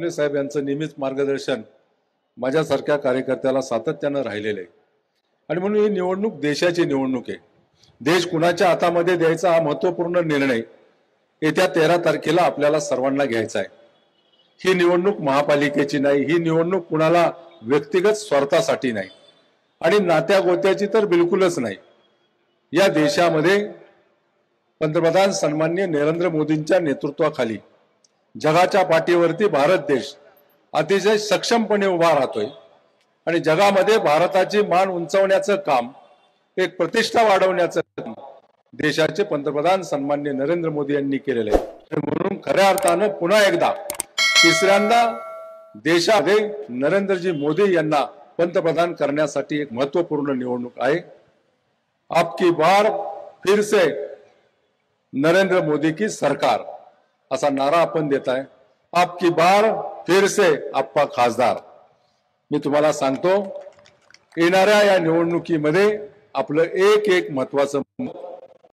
फुले साहेब यांचं नेहमीच मार्गदर्शन माझ्यासारख्या कार्यकर्त्याला सातत्यानं राहिलेलं आहे आणि म्हणून ही निवडणूक देशाची निवडणूक आहे। देश कुणाच्या हातामध्ये द्यायचा हा महत्त्वपूर्ण निर्णय येत्या 13 तारखेला आपल्याला सर्वांना घ्यायचा आहे। ही निवडणूक महापालिकेची नाही, ही निवडणूक कुणाला व्यक्तिगत स्वार्थासाठी नाही आणि नात्या गोत्याची तर बिलकुलच नाही। या देशामध्ये पंतप्रधान सन्माननीय नरेंद्र मोदींच्या नेतृत्वाखाली जगाच्या पाठीवरती भारत देश अतिशय सक्षमपणे उभा राहतोय आणि जगामध्ये भारताची मान उंचावण्याचं काम, एक प्रतिष्ठा वाढवण्याचं काम देशाचे पंतप्रधान सन्माननीय नरेंद्र मोदी यांनी केलेलं आहे। म्हणून खऱ्या अर्थानं पुन्हा एकदा तिसऱ्यांदा देशामध्ये नरेंद्रजी मोदी यांना पंतप्रधान करण्यासाठी एक महत्त्वपूर्ण निवडणूक आहे। आपकी बार फिर से नरेंद्र मोदी की सरकार असा नारा आपण देताय। आपकी बार फिर से आप्पा खासदार। मी तुम्हाला सांगतो, येणाऱ्या या निवडणुकीमध्ये आपलं एक महत्त्वाचं